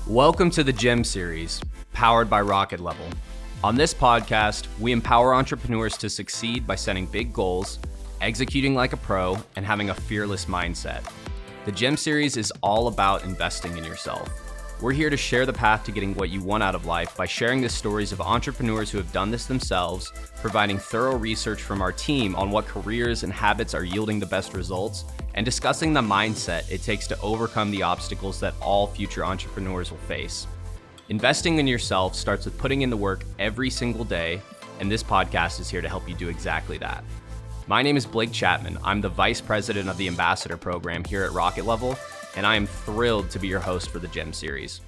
Welcome to the Gem series, powered by Rocket Level. On this podcast, we empower entrepreneurs to succeed by setting big goals, executing like a pro, and having a fearless mindset. The Gem series is all about investing in yourself. We're here to share the path to getting what you want out of life by sharing the stories of entrepreneurs who have done this themselves, providing thorough research from our team on what careers and habits are yielding the best results, and discussing the mindset it takes to overcome the obstacles that all future entrepreneurs will face. Investing in yourself starts with putting in the work every single day, and this podcast is here to help you do exactly that. My name is Blake Chapman. I'm the Vice President of the Ambassador Program here at Rocket Level, and I am thrilled to be your host for the Gem series.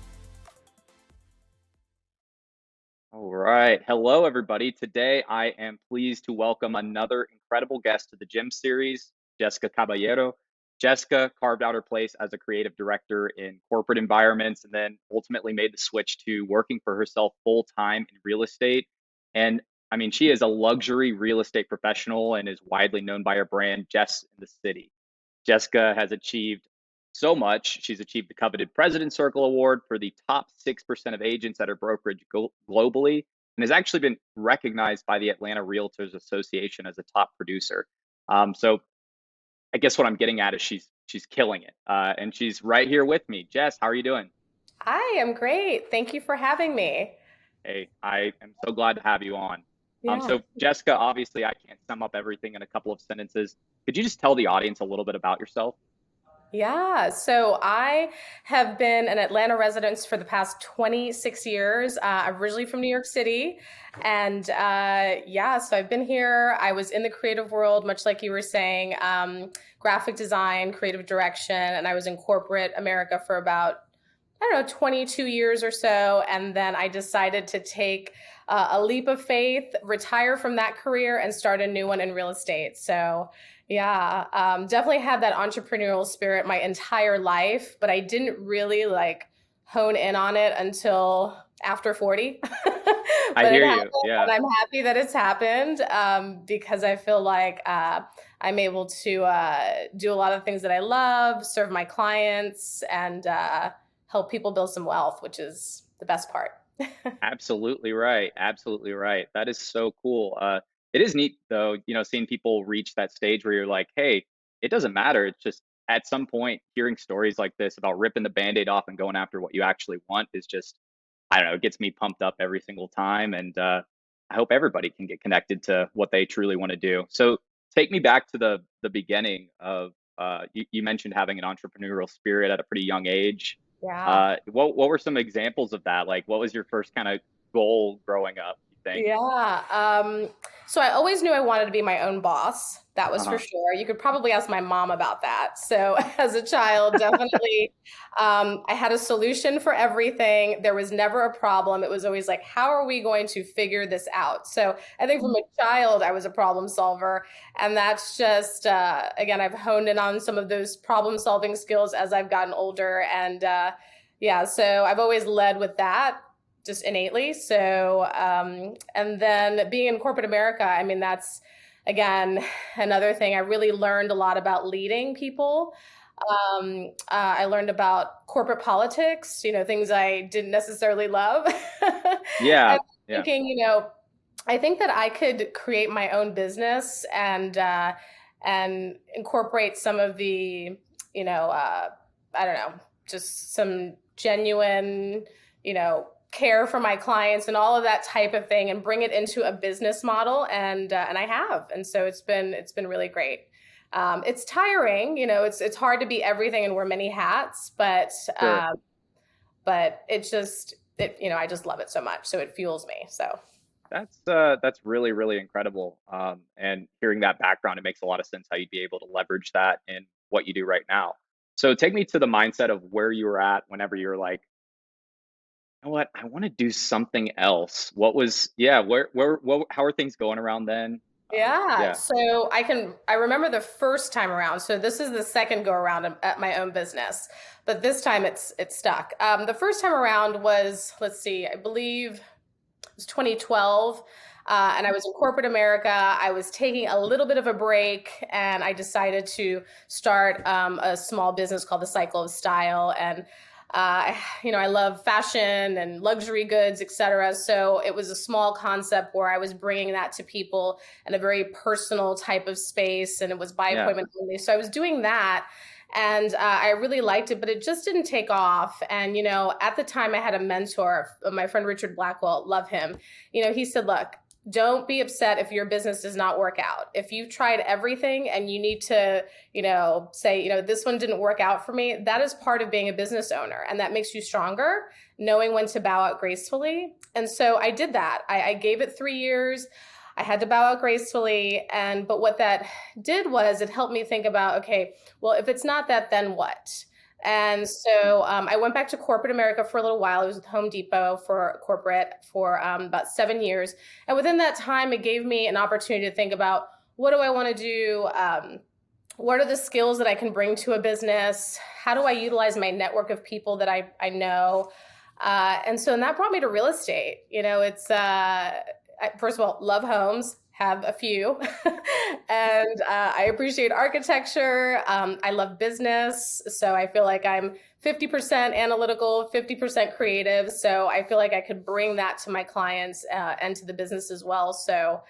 All right. Hello, everybody. Today, I am pleased to welcome another incredible guest to the Gem series, Jessica Caballero. Jessica carved out her place as a creative director in corporate environments and then ultimately made the switch to working for herself full-time in real estate. And I mean, she is a luxury real estate professional and is widely known by her brand, Jess in the City. Jessica has achieved so much. She's achieved the coveted President's Circle Award for the top 6% of agents at her brokerage globally, and has actually been recognized by the Atlanta Realtors Association as a top producer. So I guess what I'm getting at is she's killing it, and she's right here with me. Jess, how are you doing? Hi, I'm great. Thank you for having me. Hey, I am so glad to have you on. Yeah. So Jessica, obviously I can't sum up everything in a couple of sentences. Could you just tell the audience a little bit about yourself? Yeah, so I have been an Atlanta resident for the past 26 years. I'm originally from New York City. And yeah, so I've been here. I was in the creative world, much like you were saying, graphic design, creative direction, and I was in corporate America for about, I don't know, 22 years or so. And then I decided to take a leap of faith, retire from that career, and start a new one in real estate. So yeah, definitely had that entrepreneurial spirit my entire life, but I didn't really hone in on it until after 40. I But it hear happened, you. Yeah. and I'm happy that it's happened because I feel like I'm able to do a lot of things that I love, serve my clients, and help people build some wealth, which is the best part. Absolutely right. Absolutely right. That is so cool. It is neat though, seeing people reach that stage where you're like, hey, it doesn't matter. It's just at some point hearing stories like this about ripping the band-aid off and going after what you actually want is just, I don't know, it gets me pumped up every single time. And I hope everybody can get connected to what they truly want to do. So take me back to the beginning of you mentioned having an entrepreneurial spirit at a pretty young age. Yeah. What were some examples of that? Like, what was your first kind of goal growing up, you think? Yeah. So I always knew I wanted to be my own boss. That was for Uh-huh. sure. You could probably ask my mom about that. So as a child, definitely, I had a solution for everything. There was never a problem. It was always like, how are we going to figure this out? So I think from a child, I was a problem solver. And that's just, again, I've honed in on some of those problem solving skills as I've gotten older. And yeah, so I've always led with that just innately. So, and then being in corporate America, I mean, that's again another thing. I really learned a lot about leading people. I learned about corporate politics, things I didn't necessarily love. Yeah, And yeah. thinking, I think that I could create my own business and incorporate some of the, I don't know, just some genuine, care for my clients and all of that type of thing, and bring it into a business model. And I have, and so it's been really great. It's tiring, it's hard to be everything and wear many hats, Sure. but I just love it so much, so it fuels me. So That's really, really incredible. And hearing that background, it makes a lot of sense how you'd be able to leverage that in what you do right now. So take me to the mindset of where you were at whenever you were like, you know what, I want to do something else. What was, yeah, how are things going around then? yeah, Yeah. so I remember the first time around. So this is the second go around at my own business, but this time it's stuck. The first time around was, let's see, I believe it was 2012. And I was in corporate America. I was taking a little bit of a break, and I decided to start a small business called The Cycle of Style. And I love fashion and luxury goods, etc. So it was a small concept where I was bringing that to people in a very personal type of space, and it was by Yeah. appointment only. So I was doing that, and I really liked it, but it just didn't take off. And at the time, I had a mentor, my friend Richard Blackwell, love him. He said, "Look, don't be upset if your business does not work out. If you've tried everything and you need to, say, this one didn't work out for me, that is part of being a business owner. And that makes you stronger, knowing when to bow out gracefully." And so I did that. I gave it 3 years. I had to bow out gracefully. But what that did was it helped me think about, okay, well, if it's not that, then what? And so I went back to corporate America for a little while. I was with Home Depot for corporate for about 7 years. And within that time, it gave me an opportunity to think about, what do I want to do? What are the skills that I can bring to a business? How do I utilize my network of people that I know? And that brought me to real estate. First of all, love homes, have a few, and I appreciate architecture. I love business. So I feel like I'm 50% analytical, 50% creative. So I feel like I could bring that to my clients and to the business as well. So,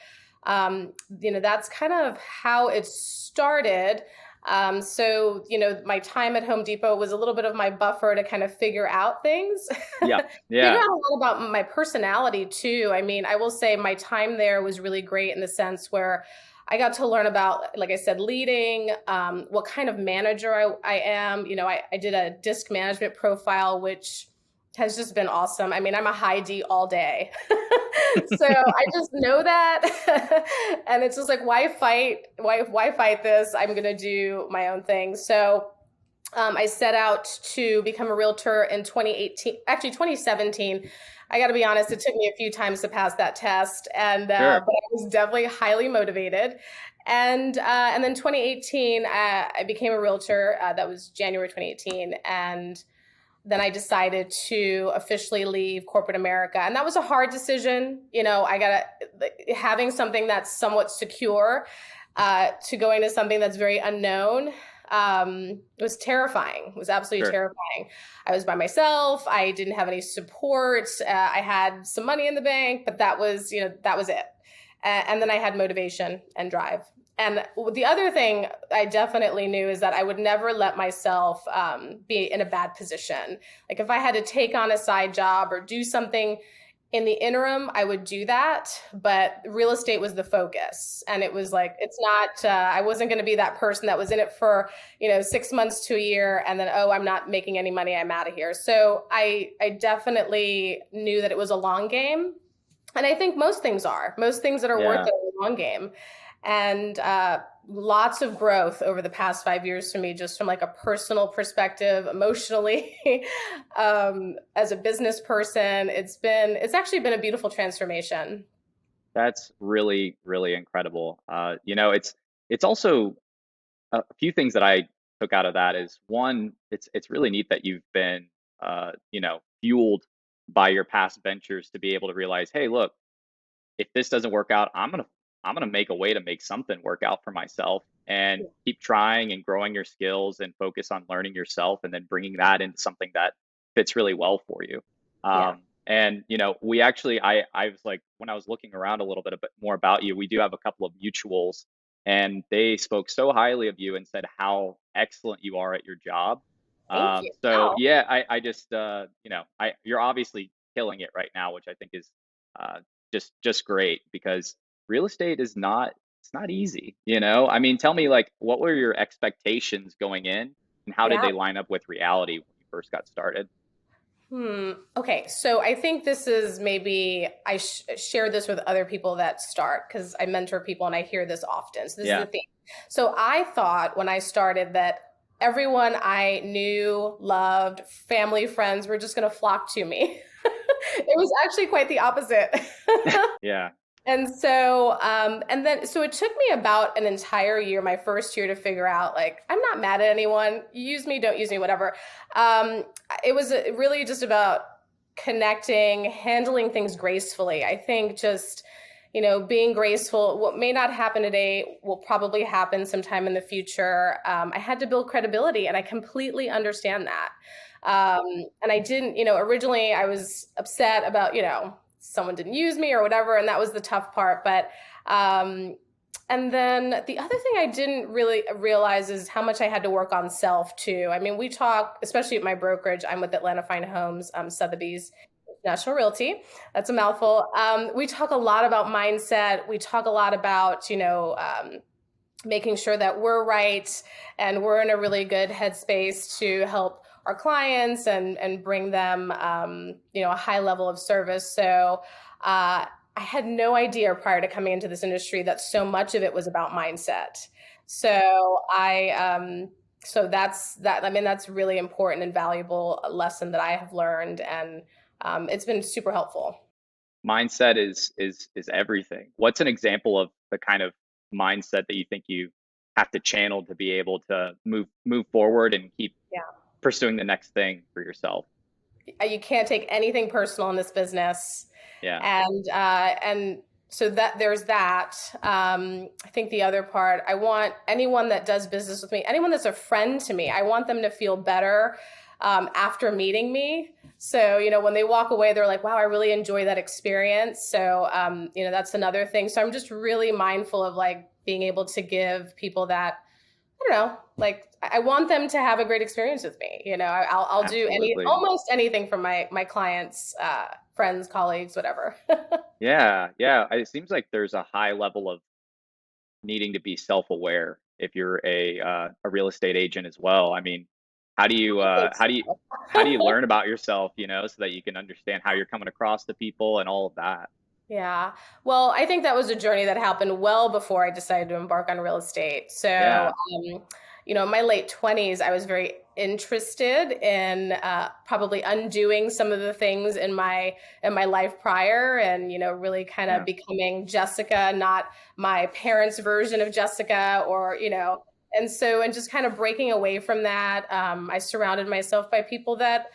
that's kind of how it started. My time at Home Depot was a little bit of my buffer to kind of figure out things. Yeah. Figure Yeah. out a lot about my personality too. I mean, I will say my time there was really great in the sense where I got to learn about, like I said, leading, what kind of manager I am. I did a disc management profile, which has just been awesome. I mean, I'm a high D all day. So I just know that. And it's just like, why fight? Why fight this? I'm going to do my own thing. So I set out to become a realtor in 2018, actually 2017. I got to be honest, it took me a few times to pass that test, but I was definitely highly motivated. And then 2018, I became a realtor. That was January 2018, and then I decided to officially leave corporate America. And that was a hard decision. Having something that's somewhat secure to going to something that's very unknown was terrifying. It was absolutely terrifying. I was by myself. I didn't have any support. I had some money in the bank, but that was it. And then I had motivation and drive. And the other thing I definitely knew is that I would never let myself be in a bad position. Like if I had to take on a side job or do something in the interim, I would do that. But real estate was the focus. And it was like, it's not, I wasn't going to be that person that was in it for, 6 months to a year. And then, I'm not making any money, I'm out of here. So I definitely knew that it was a long game. And I think most things that are worth it are a long game. And lots of growth over the past 5 years for me, just from like a personal perspective, emotionally, as a business person. It's actually been a beautiful transformation. That's really, really incredible. It's also a few things that I took out of that is one, it's really neat that you've been, fueled by your past ventures to be able to realize, hey, look, if this doesn't work out, I'm gonna make a way to make something work out for myself, and keep trying and growing your skills and focus on learning yourself and then bringing that into something that fits really well for you. And we actually, I was like, when I was looking around a bit more about you, we do have a couple of mutuals, and they spoke so highly of you and said how excellent you are at your job. Thank you. So Wow. yeah, I just you're obviously killing it right now, which I think is uh, just great, because real estate is not, it's not easy. I mean, tell me, like, what were your expectations going in, and how did Yeah. they line up with reality when you first got started? Okay. So I think this is maybe I share this with other people that start, because I mentor people and I hear this often. So this is the Yeah. thing. So I thought when I started that everyone I knew, loved, family, friends were just going to flock to me. It was actually quite the opposite. Yeah. So it took me about an entire year, my first year, to figure out, like, I'm not mad at anyone. You use me, don't use me, whatever. Um, it was really just about connecting, handling things gracefully. I think just, being graceful. What may not happen today will probably happen sometime in the future. I had to build credibility, and I completely understand that. And I didn't, originally I was upset about, someone didn't use me or whatever, and that was the tough part. But and then the other thing I didn't really realize is how much I had to work on self too. I mean, we talk, especially at my brokerage, I'm with Atlanta Fine Homes, Sotheby's National Realty. That's a mouthful. We talk a lot about mindset. We talk a lot about, making sure that we're right and we're in a really good headspace to help our clients and bring them, a high level of service. So I had no idea prior to coming into this industry that so much of it was about mindset. So that's that. I mean, that's really important and valuable lesson that I have learned, and it's been super helpful. Mindset is everything. What's an example of the kind of mindset that you think you have to channel to be able to move forward and keep pursuing the next thing for yourself? You can't take anything personal in this business. Yeah. And so that there's that. I think the other part, I want anyone that does business with me, anyone that's a friend to me, I want them to feel better after meeting me. So, when they walk away, they're like, wow, I really enjoy that experience. So, that's another thing. So I'm just really mindful of like being able to give people that, I don't know, like I want them to have a great experience with me. I'll do almost anything for my clients, friends, colleagues, whatever. Yeah. It seems like there's a high level of needing to be self-aware if you're a real estate agent as well. I mean, how do you learn about yourself, so that you can understand how you're coming across to people and all of that? Yeah. Well, I think that was a journey that happened well before I decided to embark on real estate. So, Yeah. in my late 20s, I was very interested in probably undoing some of the things in my life prior, and really kind of becoming Jessica, not my parents' version of Jessica, or and just kind of breaking away from that. I surrounded myself by people that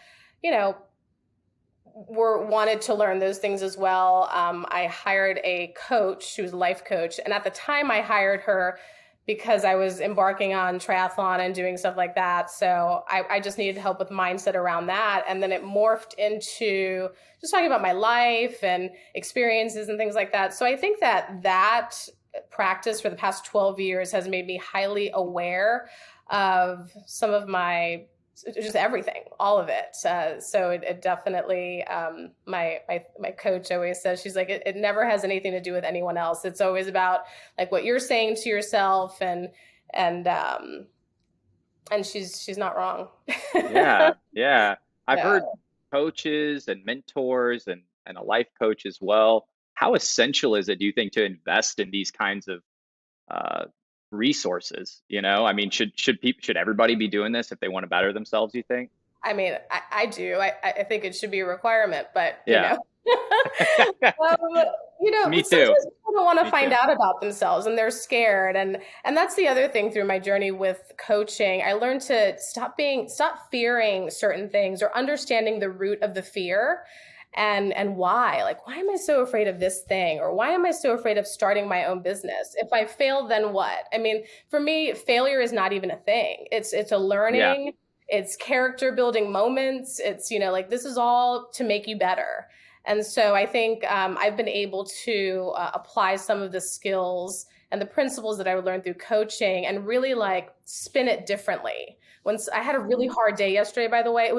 wanted to learn those things as well. I hired a coach. She was a life coach, and at the time I hired her because I was embarking on triathlon and doing stuff like that. So I just needed help with mindset around that. And then it morphed into just talking about my life and experiences and things like that. So I think that practice for the past 12 years has made me highly aware of some of my, just everything, all of it. So it definitely, my coach always says, she's like, it never has anything to do with anyone else. It's always about like what you're saying to yourself, and she's not wrong. Yeah. I've heard coaches and mentors and a life coach as well. How essential is it, do you think, to invest in these kinds of resources? I mean, should everybody be doing this if they want to better themselves, you think? I mean, I do. I think it should be a requirement, but Me too. Sometimes people don't want to find out about themselves, and they're scared. And that's the other thing through my journey with coaching. I learned to stop fearing certain things, or understanding the root of the fear. And why? Like, why am I so afraid of this thing? Or why am I so afraid of starting my own business? If I fail, then what? I mean, for me, failure is not even a thing. It's a learning, it's character building moments. It's, like, this is all to make you better. And so I think I've been able to apply some of the skills and the principles that I learned through coaching and really like spin it differently. Once I had a really hard day yesterday, by the way,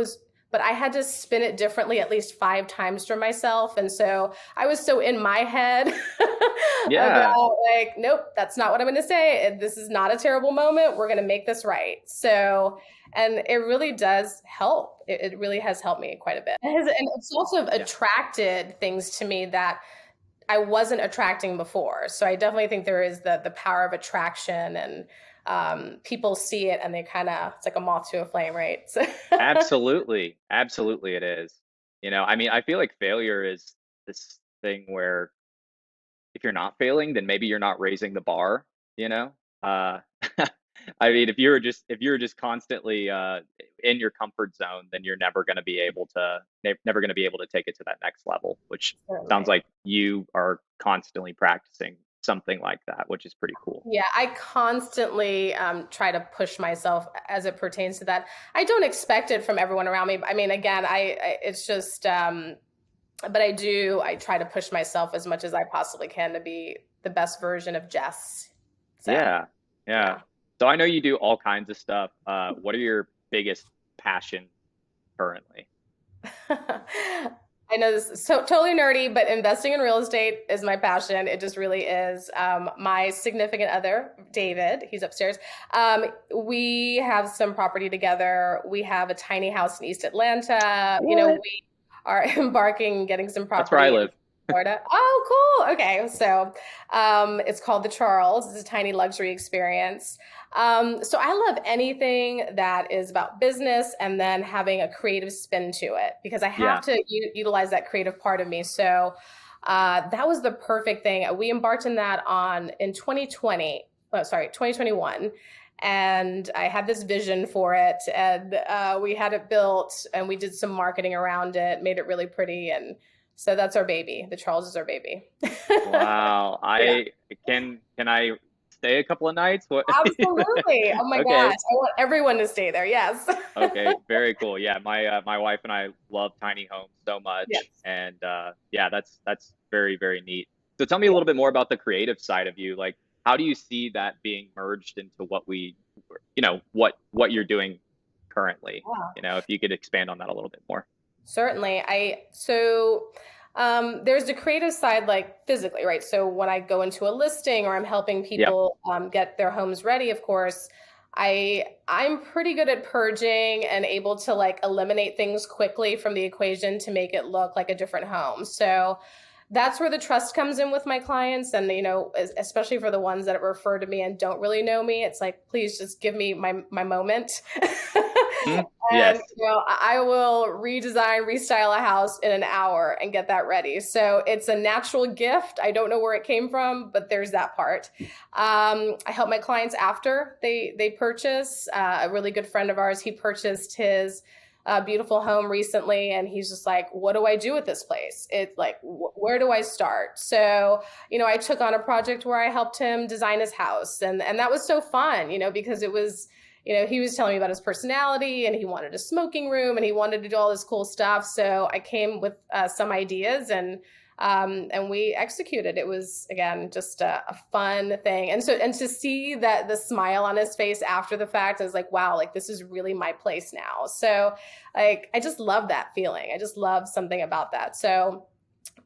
but I had to spin it differently at least 5 times for myself. And so I was so in my head about like, nope, that's not what I'm going to say. This is not a terrible moment. We're going to make this right. So, and it really does help. It really has helped me quite a bit. And it's also attracted things to me that I wasn't attracting before. So I definitely think there is the power of attraction, and people see it and they it's like a moth to a flame, right? So Absolutely it is. I mean, I feel like failure is this thing where if you're not failing, then maybe you're not raising the bar. I mean, if you're just constantly in your comfort zone, then you're never going to be able to take it to that next level, which sounds like you are constantly practicing something like that, which is pretty cool. Yeah, I constantly try to push myself as it pertains to that. I don't expect it from everyone around me. I mean, again, it's just, but I try to push myself as much as I possibly can to be the best version of Jess. So, Yeah. Yeah. yeah. So I know you do all kinds of stuff. What are your biggest passions currently? I know this is so totally nerdy, but investing in real estate is my passion. It just really is. My significant other, David, he's upstairs. We have some property together. We have a tiny house in East Atlanta. You know, What? we are embarking, getting some That's where I property in live. Florida. Oh, cool. Okay. So it's called the Charles. It's a tiny luxury experience. So I love anything that is about business and then having a creative spin to it because I have Yeah. to utilize that creative part of me. So that was the perfect thing. We embarked in that in 2021. And I had this vision for it, and we had it built, and we did some marketing around it, made it really pretty, and so that's our baby. The Charles is our baby. Wow. Yeah. Can I stay a couple of nights? What? Absolutely. Oh my gosh. Okay. I want everyone to stay there. Yes. Okay. Very cool. Yeah. My wife and I love tiny homes so Yes. much, and yeah, that's very, very neat. So tell me a Yeah. little bit more about the creative side of you. Like, how do you see that being merged into what you're doing currently? Yeah. If you could expand on that a little bit more. Certainly. There's the creative side, like physically, right? So when I go into a listing or I'm helping Yep. people get their homes ready, of course, I'm pretty good at purging and able to like eliminate things quickly from the equation to make it look like a different home. So that's where the trust comes in with my clients. And, especially for the ones that refer to me and don't really know me, it's like, please just give me my moment. Mhm. And, Yes. I will redesign, restyle a house in an hour and get that ready. So it's a natural gift. I don't know where it came from, but there's that part. I help my clients after they purchase. A really good friend of ours, he purchased his beautiful home recently, and he's just like, what do I do with this place? It's like, where do I start? So, I took on a project where I helped him design his house, and that was so fun, because it was, he was telling me about his personality, and he wanted a smoking room, and he wanted to do all this cool stuff. So I came with some ideas, and we executed. It was, again, just a fun thing. And to see that the smile on his face after the fact is like, wow, like this is really my place now. So like, I just love that feeling. I just love something about that. So,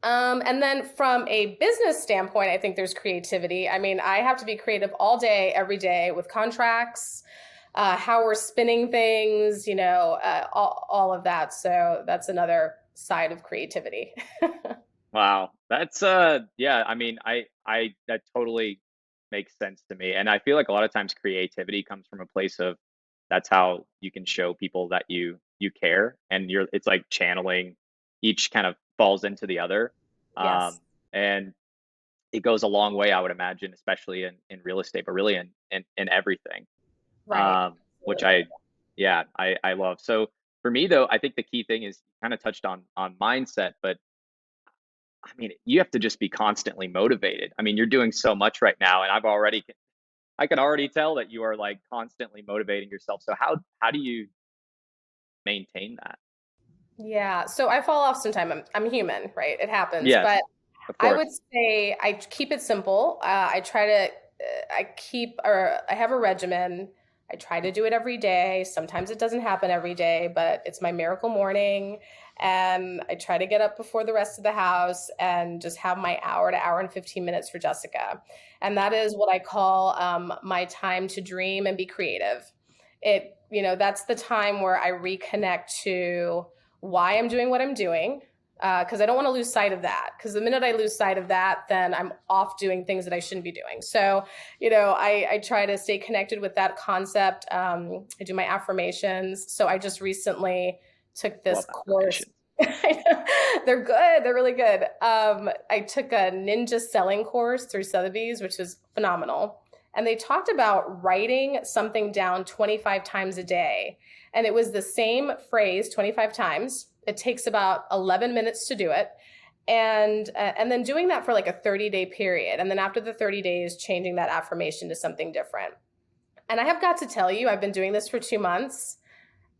and then from a business standpoint, I think there's creativity. I mean, I have to be creative all day, every day with contracts, how we're spinning things, all of that. So that's another side of creativity. Wow. That's yeah, I mean, I that totally makes sense to me. And I feel like a lot of times creativity comes from a place of that's how you can show people that you care, and it's like channeling, each kind of falls into the other. Yes. And it goes a long way, I would imagine, especially in real estate, but really in everything. Right. Which Absolutely. yeah, I love. So for me though, I think the key thing is kind of touched on mindset, but I mean, you have to just be constantly motivated. I mean, you're doing so much right now, and I can already tell that you are like constantly motivating yourself. So how do you maintain that? Yeah. So I fall off sometime. I'm human, right? It happens. Yes, But of I would course. say I keep it simple. I try to, I have a regimen. I try to do it every day. Sometimes it doesn't happen every day, but it's my miracle morning. And I try to get up before the rest of the house and just have my hour to hour and 15 minutes for Jessica. And that is what I call my time to dream and be creative. That's the time where I reconnect to why I'm doing what I'm doing, because I don't want to lose sight of that. Because the minute I lose sight of that, then I'm off doing things that I shouldn't be doing. So, I try to stay connected with that concept. I do my affirmations. So I just recently took this Love course. affirmations. They're good. They're really good. I took a ninja selling course through Sotheby's, which was phenomenal. And they talked about writing something down 25 times a day. And it was the same phrase 25 times. It takes about 11 minutes to do it. And then doing that for like a 30-day period. And then after the 30 days, changing that affirmation to something different. And I have got to tell you, I've been doing this for 2 months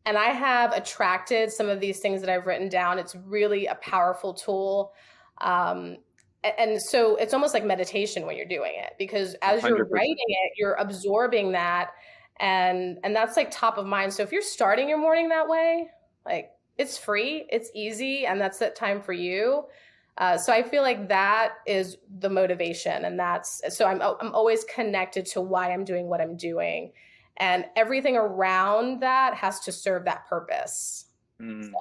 and I have attracted some of these things that I've written down. It's really a powerful tool. And so it's almost like meditation when you're doing it, because as you're 100%. writing it, you're absorbing that. And that's like top of mind. So if you're starting your morning that way, like it's free, it's easy, and that's that time for you. So I feel like that is the motivation, and so I'm always connected to why I'm doing what I'm doing, and everything around that has to serve that purpose. Mm. So,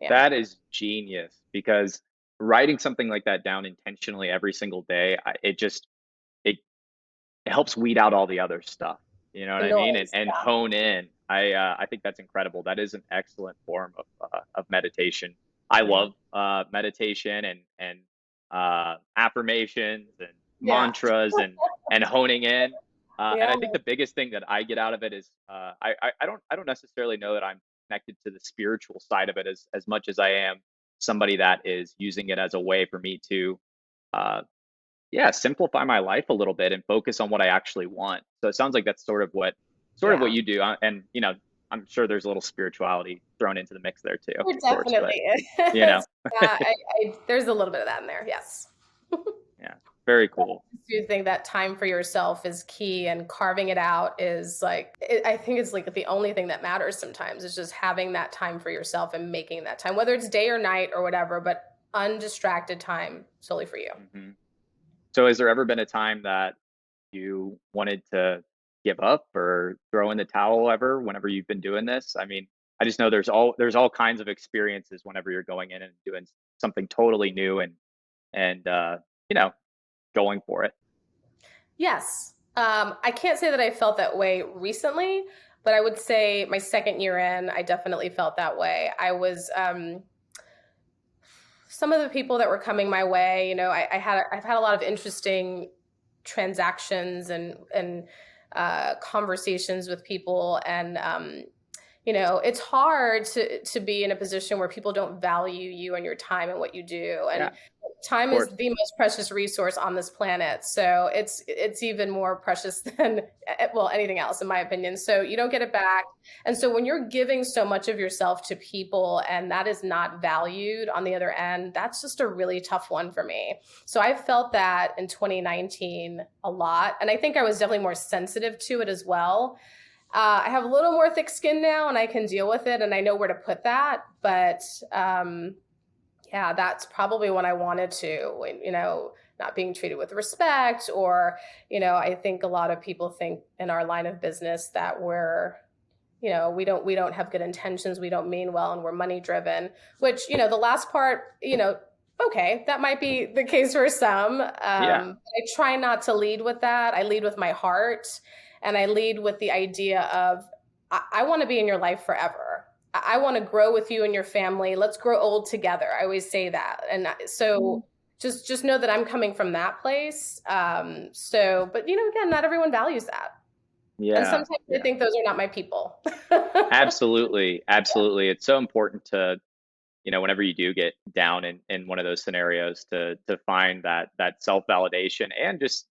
yeah. That is genius, because writing something like that down intentionally every single day, it helps weed out all the other stuff. You know what The I mean? noise, And yeah. hone in. I think that's incredible. That is an excellent form of meditation. I Yeah. love meditation and affirmations and Yeah. mantras and honing in. And Yeah. I think the biggest thing that I get out of it is I don't necessarily know that I'm connected to the spiritual side of it as much as I am somebody that is using it as a way for me to uh, simplify my life a little bit and focus on what I actually want. So it sounds like that's sort of what Yeah. you do. And I'm sure there's a little spirituality thrown into the mix there too, There of course. But definitely is. you know, Yeah, there's a little bit of that in there. Yes. yeah, very cool. I do think that time for yourself is key, and carving it out is like, I think it's like the only thing that matters sometimes, is just having that time for yourself and making that time, whether it's day or night or whatever, but undistracted time solely for you. hmm So has there ever been a time that you wanted to give up or throw in the towel ever whenever you've been doing this? I mean, I just know there's all kinds of experiences whenever you're going in and doing something totally new and you know, going for it. Yes. I can't say that I felt that way recently, but I would say my second year in, I definitely felt that way. Some of the people that were coming my way, I've had a lot of interesting transactions and conversations with people, and it's hard to be in a position where people don't value you and your time and what you do. And Yeah, time of is course. the most precious resource on this planet. So it's even more precious than, well, anything else, in my opinion. So you don't get it back. And so when you're giving so much of yourself to people and that is not valued on the other end, that's just a really tough one for me. So I felt that in 2019 a lot. And I think I was definitely more sensitive to it as well. I have a little more thick skin now and I can deal with it and I know where to put that. But yeah, that's probably when I wanted to, not being treated with respect, or, I think a lot of people think in our line of business that we don't have good intentions, we don't mean well, and we're money driven, which, the last part, okay, that might be the case for some. Yeah. I try not to lead with that. I lead with my heart, and I lead with the idea of, I want to be in your life forever. I want to grow with you and your family. Let's grow old together. I always say that. And so just know that I'm coming from that place. But again, not everyone values that. And Yeah. sometimes I Yeah. think those are not my people. Absolutely. Absolutely. It's so important to, whenever you do get down in one of those scenarios to find that self-validation and just,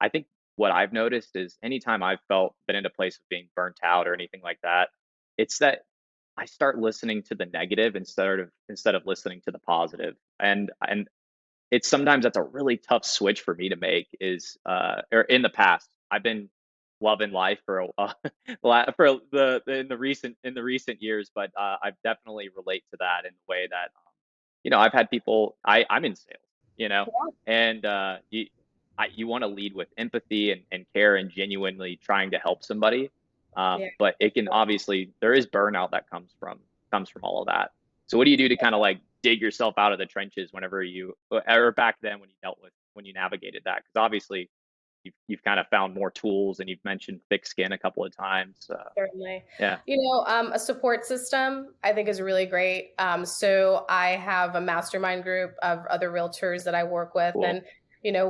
I think what I've noticed is anytime I've been in a place of being burnt out or anything like that, it's that I start listening to the negative instead of listening to the positive. And it's sometimes that's a really tough switch for me to make or in the past, I've been loving life for for in the recent years, but I've definitely relate to that in the way that I've had people. I'm in sales, and you want to lead with empathy and care and genuinely trying to help somebody. Yeah. But it can obviously there is burnout that comes from all of that. So what do you do to kind of like dig yourself out of the trenches whenever or back then when you navigated that? Because obviously you've kind of found more tools and you've mentioned thick skin a couple of times. Certainly. Yeah. A support system I think is really great. So I have a mastermind group of other realtors that I work with, Cool. and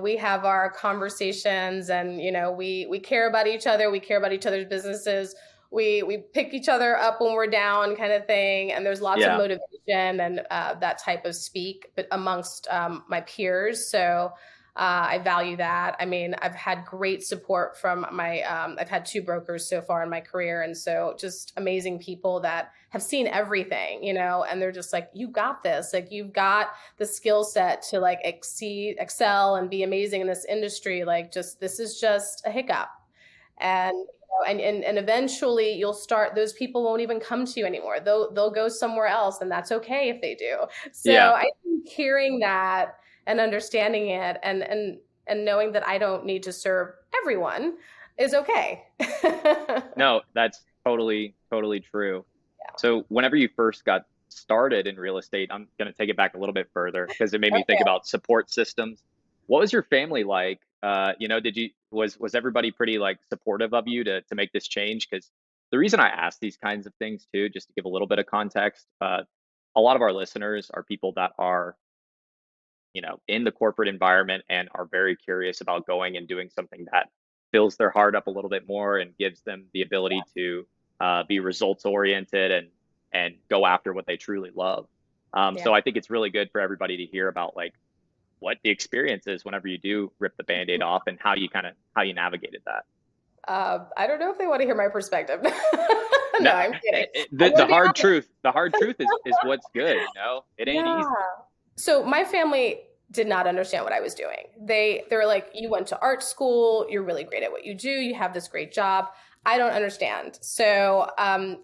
we have our conversations, and we care about each other. We care about each other's businesses. we pick each other up when we're down, kind of thing. And there's lots of Yeah. motivation and that type of speak, but amongst my peers. So I value that. I mean, I've had great support from I've had 2 brokers so far in my career. And so just amazing people that have seen everything, and they're just like, you got this, like, you've got the skill set to like excel and be amazing in this industry. Like, this is just a hiccup. And, and eventually you'll start, those people won't even come to you anymore. They'll go somewhere else, and that's okay if they do. So Yeah. I think hearing that and understanding it and knowing that I don't need to serve everyone is okay. No, that's totally true. Yeah. So whenever you first got started in real estate, I'm going to take it back a little bit further because it made me think about support systems. What was your family like? Was everybody pretty like supportive of you to make this change? Because the reason I ask these kinds of things too, just to give a little bit of context, a lot of our listeners are people that are, in the corporate environment and are very curious about going and doing something that fills their heart up a little bit more and gives them the ability to be results oriented and go after what they truly love. So I think it's really good for everybody to hear about like what the experience is whenever you do rip the Band-Aid off and how you navigated that. I don't know if they want to hear my perspective. No, I'm kidding. The hard truth is what's good. It ain't easy. So my family did not understand what I was doing. They were like, you went to art school, you're really great at what you do, you have this great job. I don't understand. So, and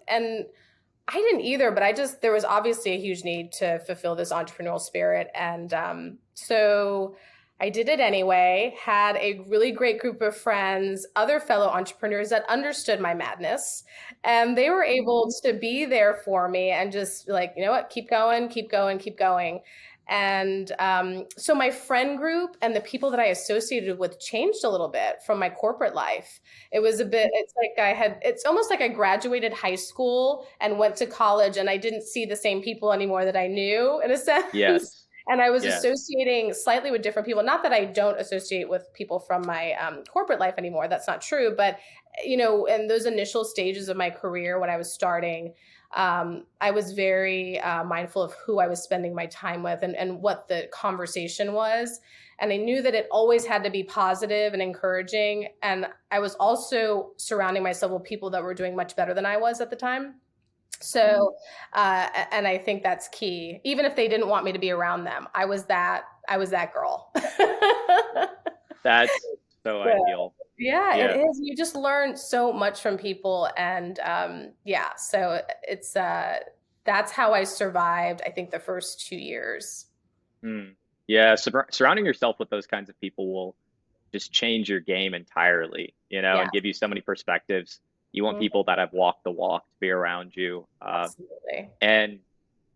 I didn't either, but there was obviously a huge need to fulfill this entrepreneurial spirit. And so I did it anyway, had a really great group of friends, other fellow entrepreneurs that understood my madness. And they were able to be there for me and just like, you know what, keep going, keep going, keep going. And so my friend group and the people that I associated with changed a little bit from my corporate life. It's almost like I graduated high school and went to college and I didn't see the same people anymore that I knew, in a sense. Yes. And I was associating slightly with different people. Not that I don't associate with people from my corporate life anymore. That's not true. But, in those initial stages of my career when I was starting, I was very mindful of who I was spending my time with and what the conversation was. And I knew that it always had to be positive and encouraging. And I was also surrounding myself with people that were doing much better than I was at the time. So, and I think that's key. Even if they didn't want me to be around them, I was that girl. That's so ideal. Yeah, it is. You just learn so much from people. And so it's, that's how I survived, I think, the first 2 years. Yeah. Surrounding yourself with those kinds of people will just change your game entirely, and give you so many perspectives. You want people that have walked the walk to be around you. Absolutely. And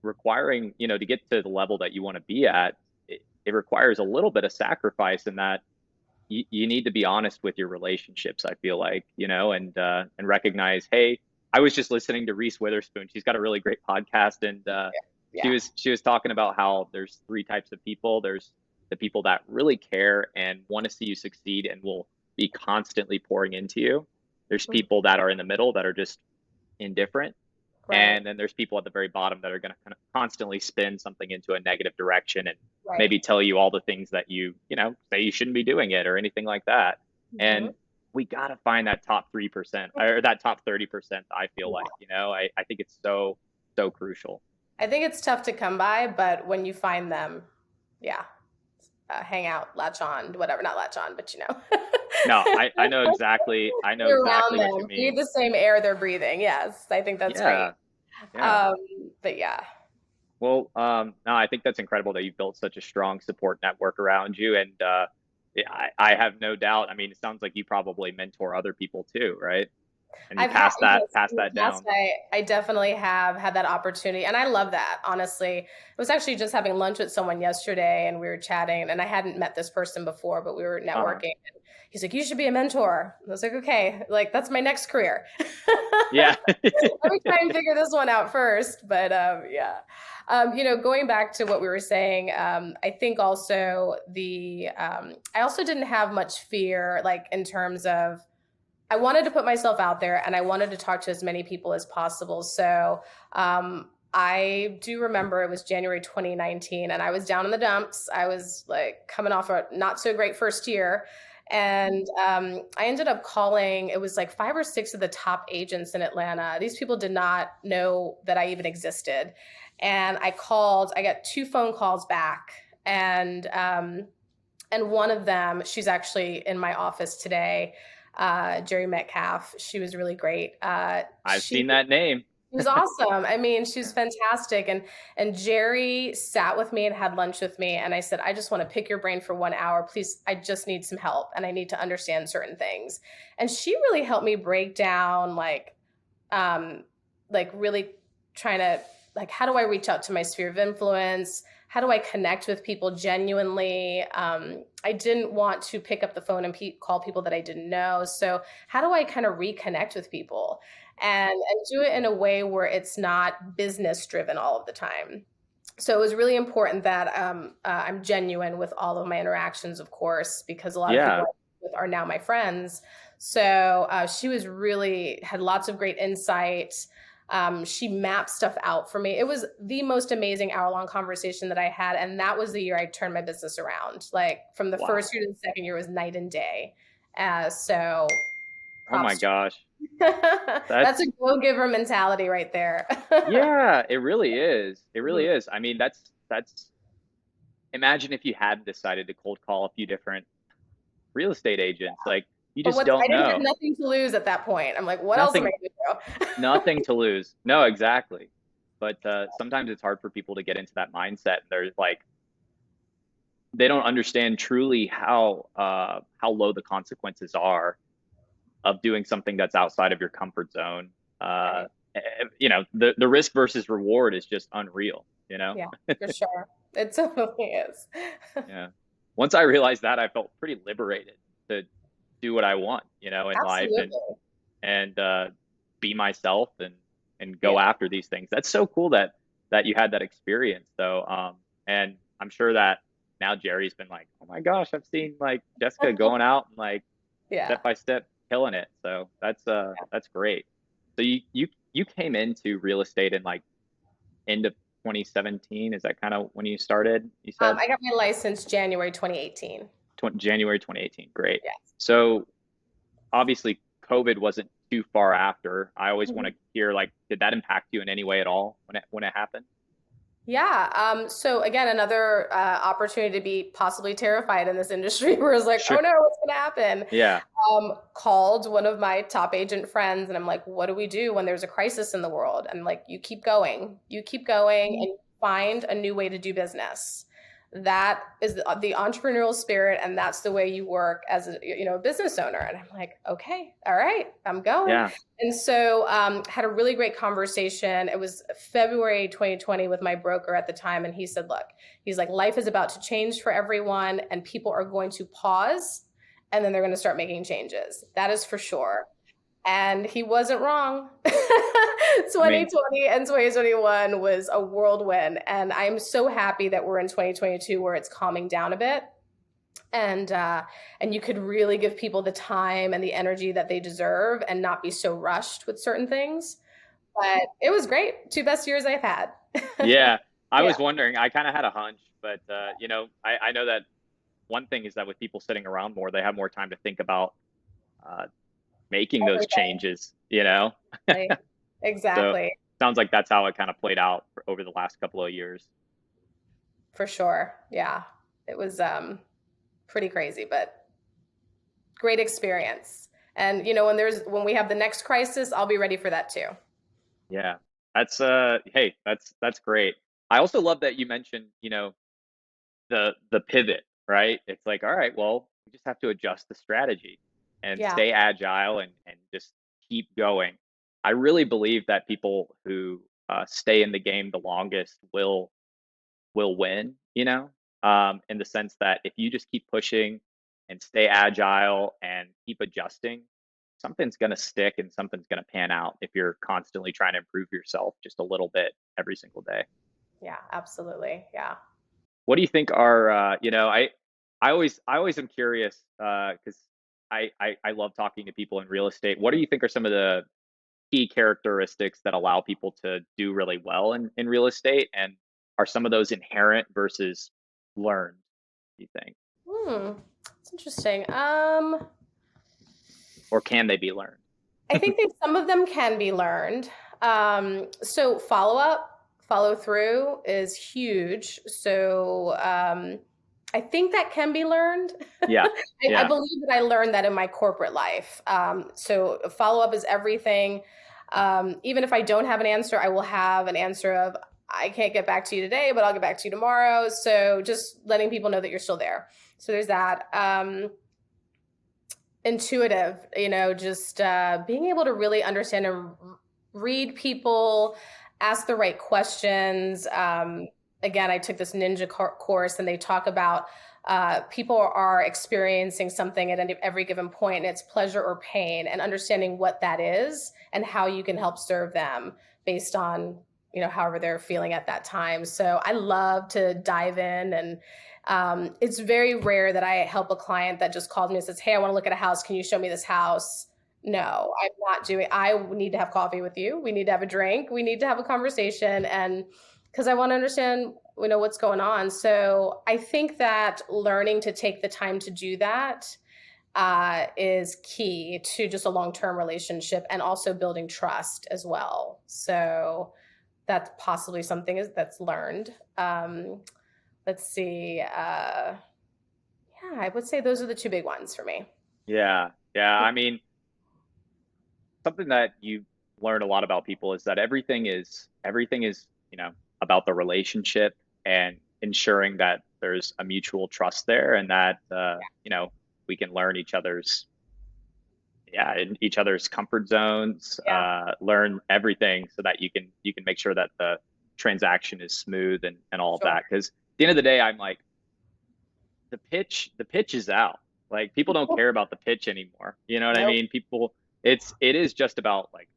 requiring, to get to the level that you want to be at, it requires a little bit of sacrifice in that you need to be honest with your relationships, I feel like, and recognize, hey, I was just listening to Reese Witherspoon. She's got a really great podcast. And she was talking about how there's 3 types of people. There's the people that really care and want to see you succeed and will be constantly pouring into you. There's people that are in the middle that are just indifferent. Right. And then there's people at the very bottom that are going to kind of constantly spin something into a negative direction and maybe tell you all the things that say you shouldn't be doing it or anything like that. And we got to find that top 3% or that top 30%. I feel like, I think it's so crucial. I think it's tough to come by, but when you find them, hang out, latch on, whatever, not latch on, but No, I know exactly. I know exactly what you mean. Breathe the same air they're breathing. Yes, I think that's great. Yeah. But yeah. Well, no, I think that's incredible that you've built such a strong support network around you. And I have no doubt. I mean, it sounds like you probably mentor other people too, right? And you pass that down. I definitely have had that opportunity. And I love that, honestly. I was actually just having lunch with someone yesterday and we were chatting and I hadn't met this person before, but we were networking. And he's like, you should be a mentor. I was like, okay, like that's my next career. Yeah. Let me try and figure this one out first. But going back to what we were saying, I think also I also didn't have much fear, like in terms of I wanted to put myself out there and I wanted to talk to as many people as possible. So I do remember it was January 2019 and I was down in the dumps. I was like coming off a not so great first year. And I ended up calling, it was like 5 or 6 of the top agents in Atlanta. These people did not know that I even existed. And I called, I got 2 phone calls back. And one of them, she's actually in my office today, Jerry Metcalf. She was really great. I've She seen that name. was awesome. I mean, she was fantastic. And Jerry sat with me and had lunch with me. And I said, I just want to pick your brain for 1 hour. Please, I just need some help and I need to understand certain things. And she really helped me break down really trying to how do I reach out to my sphere of influence? How do I connect with people genuinely? I didn't want to pick up the phone and call people that I didn't know. So how do I kind of reconnect with people and do it in a way where it's not business driven all of the time? So it was really important that I'm genuine with all of my interactions, of course, because a lot of people Yeah. I work with are now my friends. So she was really had lots of great insight. She mapped stuff out for me. It was the most amazing hour-long conversation that I had. And that was the year I turned my business around. Like from the Wow. first year to the second year was night and day. So Oh my props to gosh. that's a go-giver mentality right there. Yeah, it really is. It really Mhm. is. I mean, that's imagine if you had decided to cold call a few different real estate agents. Like you But just I don't didn't have know. nothing to lose at that point. I'm like, what else am I Nothing, going to do? nothing to lose. No, exactly. But sometimes it's hard for people to get into that mindset. They're like, they don't understand truly how low the consequences are of doing something that's outside of your comfort zone. Right. The risk versus reward is just unreal, you know? Yeah, for sure. It totally is. Yeah. Once I realized that, I felt pretty liberated to do what I want, in life Absolutely. and be myself and go Yeah. after these things. That's so cool that you had that experience though. And I'm sure that now Jerry's been like, oh my gosh, I've seen like Jessica going out and like Yeah. step by step killing it. So that's great. So you came into real estate in like end of 2017. Is that kind of when you started? You said I got my license January 2018. January 2018. Great. Yes. So obviously COVID wasn't too far after. I always want to hear like, did that impact you in any way at all when it happened? Yeah. So again, another opportunity to be possibly terrified in this industry where it's like, oh Sure. no, what's going to happen? Yeah. Called one of my top agent friends and I'm like, what do we do when there's a crisis in the world? And like, you keep going and find a new way to do business. That is the entrepreneurial spirit. And that's the way you work as a business owner. And I'm like, okay, all right, I'm going. Yeah. And so had a really great conversation. It was February 2020 with my broker at the time. And he said, look, he's like, life is about to change for everyone and people are going to pause and then they're going to start making changes. That is for sure. And he wasn't wrong. I mean, 2020 and 2021 was a whirlwind. And I'm so happy that we're in 2022 where it's calming down a bit. And you could really give people the time and the energy that they deserve and not be so rushed with certain things. But it was great. 2 best years I've had. yeah, I Yeah. was wondering, I kind of had a hunch, but I know that one thing is that with people sitting around more, they have more time to think about uh, making those Everything. changes. Like, So exactly. sounds like that's how it kind of played out over the last couple of years. For sure. Yeah. It was pretty crazy, but great experience. And when we have the next crisis, I'll be ready for that too. Yeah. That's hey, that's great. I also love that you mentioned, the pivot, right? It's like, all right, well, we just have to adjust the strategy and Yeah. stay agile and just keep going. I really believe that people who stay in the game the longest will win, in the sense that if you just keep pushing and stay agile and keep adjusting, something's going to stick and something's going to pan out if you're constantly trying to improve yourself just a little bit every single day. Yeah, absolutely. Yeah. What do you think are, I always am curious because I love talking to people in real estate. What do you think are some of the key characteristics that allow people to do really well in real estate? And are some of those inherent versus learned, do you think? It's interesting. Or can they be learned? I think that some of them can be learned. So follow up, follow through is huge. So I think that can be learned. Yeah. I Yeah. believe that I learned that in my corporate life. So follow up is everything. Even if I don't have an answer, I will have an answer of, I can't get back to you today, but I'll get back to you tomorrow. So just letting people know that you're still there. So there's that. Intuitive, just being able to really understand and read people, ask the right questions. Again, I took this ninja course, and they talk about people are experiencing something at every given point, and it's pleasure or pain, and understanding what that is and how you can help serve them based on however they're feeling at that time. So I love to dive in, and it's very rare that I help a client that just calls me and says, hey, I want to look at a house. Can you show me this house? No, I'm not doing, I need to have coffee with you. We need to have a drink. We need to have a conversation. And because I want to understand, what's going on. So I think that learning to take the time to do that is key to just a long-term relationship, and also building trust as well. So that's possibly something that's learned. Let's see. Yeah, I would say those are the two big ones for me. Yeah. Yeah. I mean, something that you learn a lot about people is that everything is, about the relationship and ensuring that there's a mutual trust there, and that we can learn in each other's comfort zones, Yeah. learn everything so that you can make sure that the transaction is smooth and all of Sure. that. Because at the end of the day, I'm like, the pitch is out. Like, people don't care about the pitch anymore. You know what I Nope. mean? It is just about like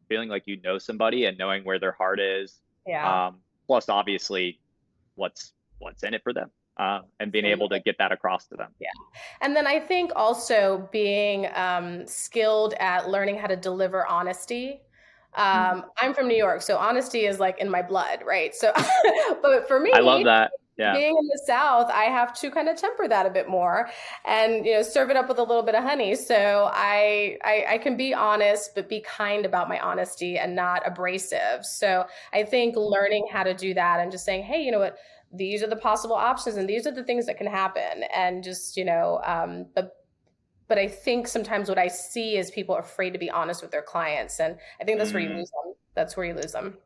feeling like you know somebody and knowing where their heart is. Yeah. Plus, obviously, what's in it for them, and being able to get that across to them. Yeah. And then I think also being skilled at learning how to deliver honesty. I'm from New York, so honesty is like in my blood, right? So, but for I love me, that. Yeah. being in the South, I have to kind of temper that a bit more, and serve it up with a little bit of honey. So I can be honest, but be kind about my honesty and not abrasive. So I think learning how to do that and just saying, hey, you know what? These are the possible options, and these are the things that can happen, and just but I think sometimes what I see is people are afraid to be honest with their clients, and I think that's where you Mm. lose them. That's where you lose them.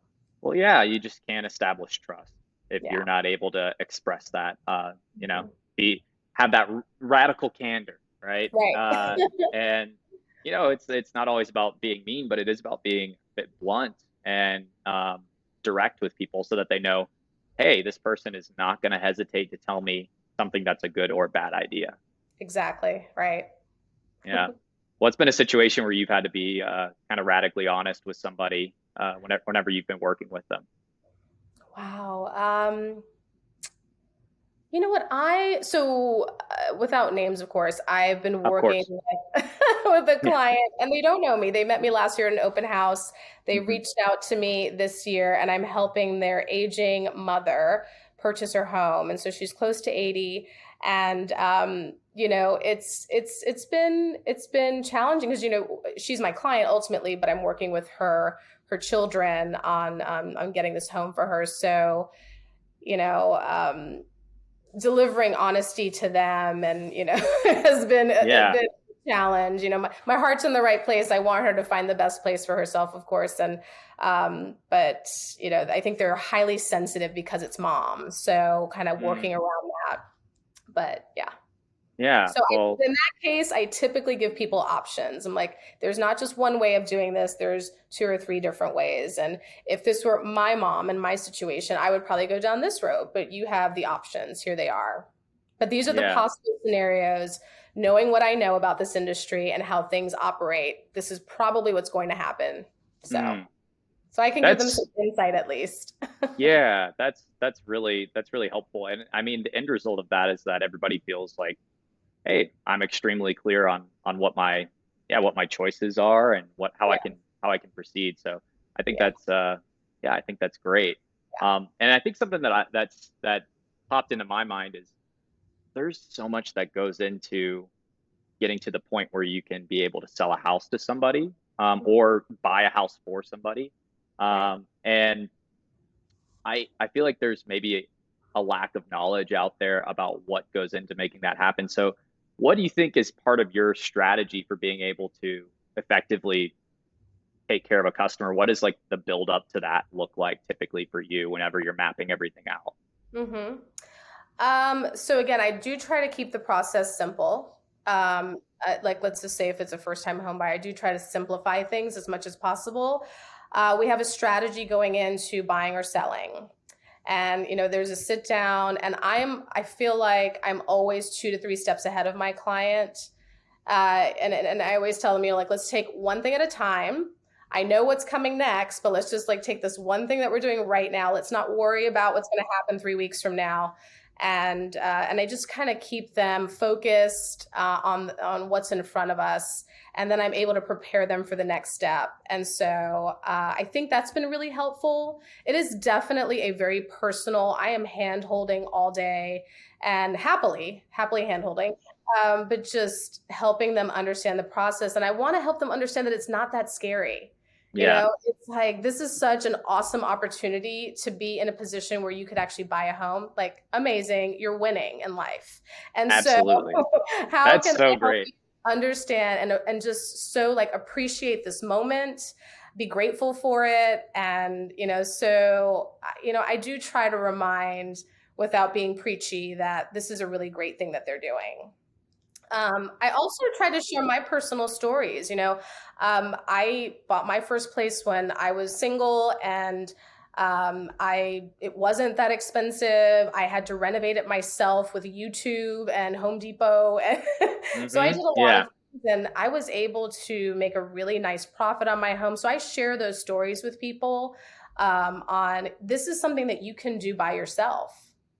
Well, yeah, you just can't establish trust if Yeah. you're not able to express that. Mhm. Have that radical candor, right? Right. And it's not always about being mean, but it is about being a bit blunt and direct with people, so that they know, hey, this person is not going to hesitate to tell me something that's a good or bad idea. Exactly. Right. Yeah. What's been a situation where you've had to be kind of radically honest with somebody whenever you've been working with them? Wow. You know what? Without names, of course, I've been Of working course. with a Yeah. client, and they don't know me. They met me last year at an open house. They Hmm. reached out to me this year, and I'm helping their aging mother purchase her home. And so she's close to 80. And it's been challenging because she's my client ultimately, but I'm working with her children on getting this home for her. So, you know, delivering honesty to them, and has been a Yeah. bit of a challenge. My heart's in the right place. I want her to find the best place for herself, of course, and but I think they're highly sensitive because it's mom, so kind of Mm. working around that. But yeah. Yeah. So Well, in that case, I typically give people options. I'm like, there's not just one way of doing this. There's two or three different ways. And if this were my mom in my situation, I would probably go down this road. But you have the options. Here they are. But these are the yeah. possible scenarios. Knowing what I know about this industry and how things operate, this is probably what's going to happen. So, Mm. so I can give them some That's insight at least. yeah. That's really helpful. And I mean, the end result of that is that everybody feels like hey, I'm extremely clear on what my choices are and how Yeah, I can proceed. So I think yeah, that's I think that's great. And I think something that popped into my mind is there's so much that goes into getting to the point where you can be able to sell a house to somebody, yeah. or buy a house for somebody. Right. And I feel like there's maybe a lack of knowledge out there about what goes into making that happen. So what do you think is part of your strategy for being able to effectively take care of a customer? What does like the build up to that look like typically for you whenever you're mapping everything out? Mm-hmm. So again, I do try to keep the process simple. Like let's just say if it's a first-time home buyer, I do try to simplify things as much as possible. We have a strategy going into buying or selling. And there's a sit down, and I feel like I'm always 2 to 3 steps ahead of my client. And I always tell them, like, let's take one thing at a time. I know what's coming next, but let's just like take this one thing that we're doing right now. Let's not worry about what's going to happen 3 weeks from now. And I just kind of keep them focused on what's in front of us, and then I'm able to prepare them for the next step. And so I think that's been really helpful. It is definitely a very personal. I am hand holding all day, and happily hand holding, but just helping them understand the process. And I want to help them understand that it's not that scary. Yeah, It's like this is such an awesome opportunity to be in a position where you could actually buy a home. Like, amazing, you're winning in life. And so, absolutely. how That's can so I help great. you understand and just so like appreciate this moment, be grateful for it, and I do try to remind without being preachy that this is a really great thing that they're doing. I also try to share my personal stories. I bought my first place when I was single, and it wasn't that expensive. I had to renovate it myself with YouTube and Home Depot, and so I did a lot Yeah, of things, and I was able to make a really nice profit on my home. So I share those stories with people. On this is something that you can do by yourself.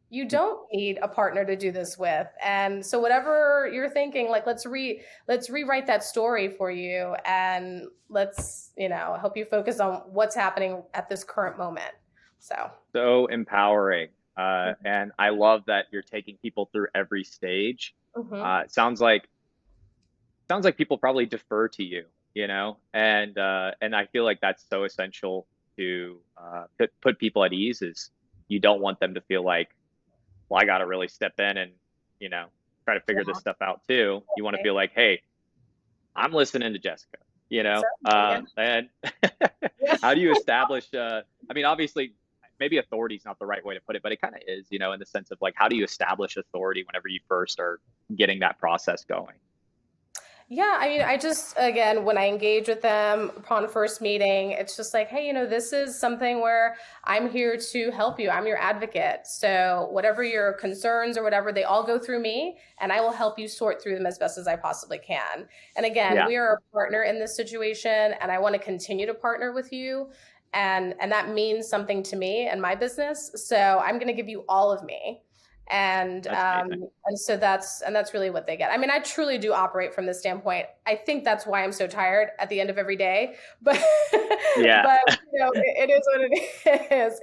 You don't need a partner to do this with. And so whatever you're thinking, like let's rewrite that story for you, and let's, help you focus on what's happening at this current moment. So, so empowering. And I love that you're taking people through every stage. mhm. It sounds like people probably defer to you, you know, and I feel like that's so essential to put people at ease. Is you don't want them to feel like, well, I got to really step in and you know try to figure this Yeah. stuff out too. You want to Okay. feel like, hey, I'm listening to Jessica, Certainly, yeah. and Yeah. how do you establish? I mean, obviously, maybe authority is not the right way to put it, but it kind of is, in the sense of like, how do you establish authority whenever you first are getting that process going? Yeah, I mean, I just, again, when I engage with them upon first meeting, it's just like, hey, this is something where I'm here to help you. I'm your advocate. So, whatever your concerns or whatever, they all go through me, and I will help you sort through them as best as I possibly can. And again, Yeah, we are a partner in this situation, and I want to continue to partner with you. And that means something to me and my business. So, I'm going to give you all of me, and that's amazing. so that's really what they get. I mean, I truly do operate from this standpoint. I think that's why I'm so tired at the end of every day, but Yeah, but it is what it is.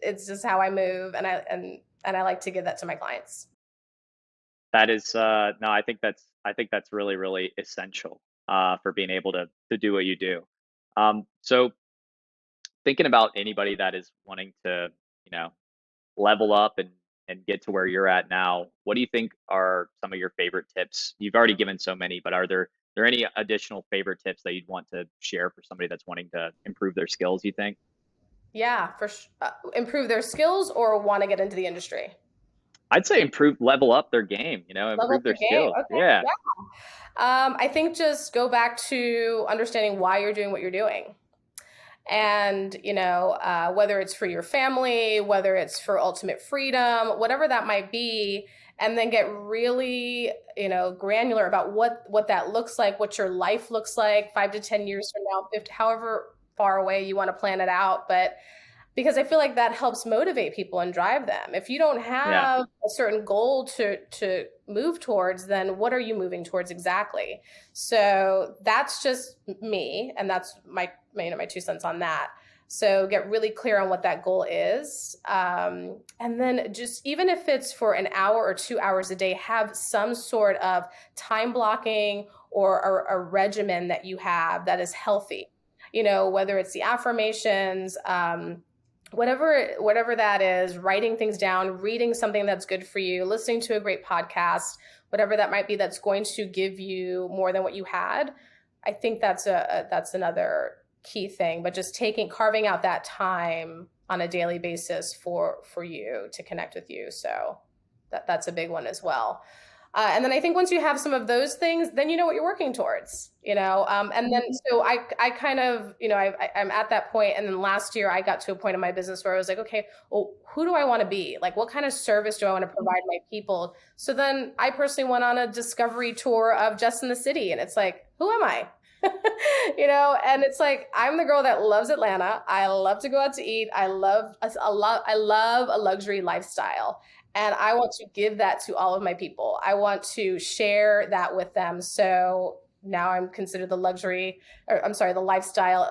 It's just how I move, and I like to give that to my clients. that is no, I think that's really really essential for being able to do what you do. So thinking about anybody that is wanting to, you know, level up and get to where you're at now, what do you think are some of your favorite tips? You've already given so many, but are there any additional favorite tips that you'd want to share for somebody that's wanting to improve their skills, you think? Yeah, improve their skills or want to get into the industry. I'd say improve, level up their game, Level up improve their their game. skills. Okay. Yeah. Yeah. I think just go back to understanding why you're doing what you're doing. And whether it's for your family, whether it's for ultimate freedom, whatever that might be, and then get really granular about what that looks like, what your life looks like 5 to 10 years from now, 50, however far away you want to plan it out. But because I feel like that helps motivate people and drive them. If you don't Yeah. have a certain goal to move towards, then what are you moving towards exactly? So that's just me, and that's my 2 cents on that. So get really clear on what that goal is, and then just even if it's for an hour or 2 hours a day, have some sort of time blocking or a regimen that you have that is healthy. Whether it's the affirmations. Whatever that is, writing things down, reading something that's good for you, listening to a great podcast, whatever that might be, that's going to give you more than what you had. I think that's another key thing, but just carving out that time on a daily basis for you to connect with you. So that's a big one as well. And then I think once you have some of those things, then you know what you're working towards, and then, so I kind of, I'm at that point. And then last year I got to a point in my business where I was like, okay, well, who do I want to be? Like, what kind of service do I want to provide my people? So then I personally went on a discovery tour of Jess in the City. And it's like, who am I? And it's like, I'm the girl that loves Atlanta. I love to go out to eat. I love a luxury lifestyle. And I want to give that to all of my people. I want to share that with them. So now I'm considered the lifestyle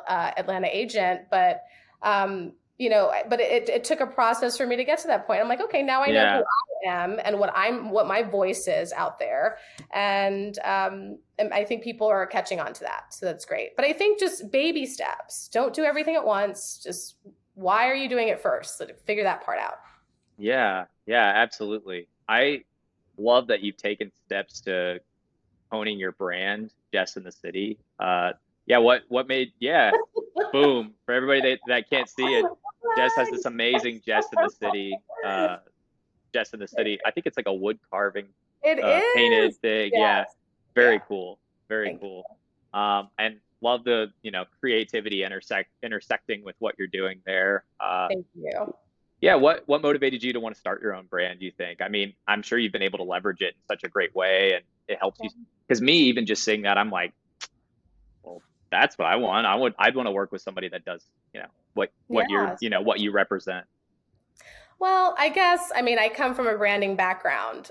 Atlanta agent. But, but it took a process for me to get to that point. I'm like, okay, now I know who I am and what my voice is out there. And I think people are catching on to that. So that's great. But I think just baby steps. Don't do everything at once. Just why are you doing it first? So to figure that part out. Yeah, absolutely. I love that you've taken steps to honing your brand, Jess in the City. What made, boom, for everybody that can't see it, Jess has this amazing Jess in the City. Jess in the City. I think it's like a wood carving, painted thing. Yes. Yeah, very cool, very cool. And love the creativity intersecting with what you're doing there. Thank you. Yeah, what motivated you to want to start your own brand, do you think? I mean, I'm sure you've been able to leverage it in such a great way, and it helps you. Because me, even just saying that, I'm like, well, that's what I want. I'd want to work with somebody that does, what you represent. Well, I guess, I come from a branding background.